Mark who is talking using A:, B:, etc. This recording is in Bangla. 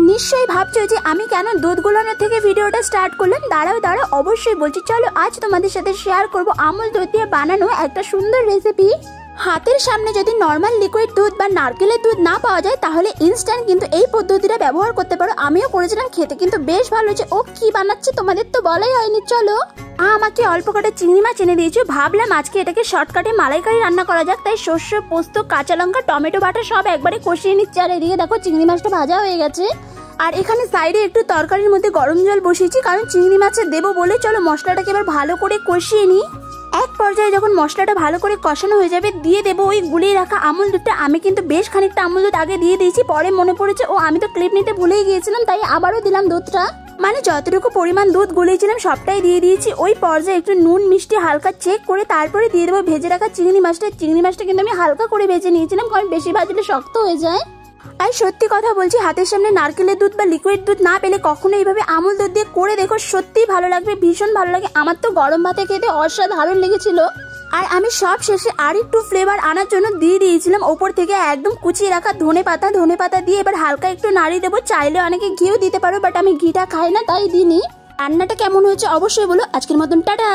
A: নিশ্চয়ই ভাবছো যে আমি কেন দুধ গুলানোর থেকে ভিডিওটা স্টার্ট করলাম। দাঁড়াও অবশ্যই বলছি। চলো আজ তোমাদের সাথে শেয়ার করব আমুল দুধ দিয়ে বানানো একটা সুন্দর রেসিপি। হাতের সামনে যদি নর্মাল লিকুইড দুধ বা নারকেলের দুধ না পাওয়া যায় তাহলে ইনস্ট্যান্ট কিন্তু এই পদ্ধতিটা ব্যবহার করতে পারো। আমিও করেছিলাম, খেতে কিন্তু বেশ ভালো হয়েছে। ও কি বানাচ্ছে তোমাদের তো বলাই হয়নি। চলো আমাকে অল্প কটা চিংড়ি মাছ এনে দিয়েছো, ভাবলাম আজকে এটাকে শর্টকাটে মালাইকারি রান্না করা যাক। তাই শস্য, পোস্ত, কাঁচা লঙ্কা, টমেটো বাটা সব একবারে কষিয়ে নিচ্ছি। আর এদিকে দেখো চিংড়ি মাছটা ভাজা হয়ে গেছে। আর এখানে সাইডে একটু তরকারির মধ্যে গরম জল বসিয়েছি, কারণ চিংড়ি মাছে দেবো বলে। চলো মশলাটাকে এবার ভালো করে কষিয়ে নিই। এক পর্যায়ে যখন মশলাটা ভালো করে কষানো হয়ে যাবে দিয়ে দেবো ওই গুলিয়ে রাখা আমুল দুধটা। আমি কিন্তু বেশ খানিকটা আমুল দুধ আগে দিয়ে দিয়েছি, পরে মনে পড়েছে আমি তো ক্লিপ নিতে ভুলেই গিয়েছিলাম, তাই আবারও দিলাম দুধটা। মানে যতটুকু পরিমাণ দুধ গুলিয়েছিলাম সবটাই দিয়ে দিয়েছি। ওই পর্যায়ে একটু নুন মিষ্টি হালকা চেক করে তারপরে দিয়ে দেবো ভেজে রাখা চিংড়ি মাছটা। চিংড়ি মাছটা কিন্তু আমি হালকা করে ভেজে নিয়েছিলাম, কারণ বেশি ভাজলে শক্ত হয়ে যায়। আর সত্যি কথা বলছি, হাতের সামনে নারকেলের দুধ বা লিকুইড দুধ না পেলে কখনো এইভাবে আমুল দুধ দিয়ে করে দেখো, সত্যিই ভালো লাগবে, ভীষণ ভালো লাগে। আমার তো গরম ভাতে খেতে অসাধারণ লেগেছিল। আর আমি সব শেষে আর একটু ফ্লেভার আনার জন্য দিয়ে দিয়েছিলাম ওপর থেকে একদম কুচিয়ে রাখা ধনে পাতা দিয়ে এবার হালকা একটু নাড়িয়ে দেবো। চাইলে অনেকে ঘিও দিতে পারো, বাট আমি ঘিটা খাই না তাই দিইনি। রান্নাটা কেমন হয়েছে অবশ্যই বলো। আজকের মতন টাটা।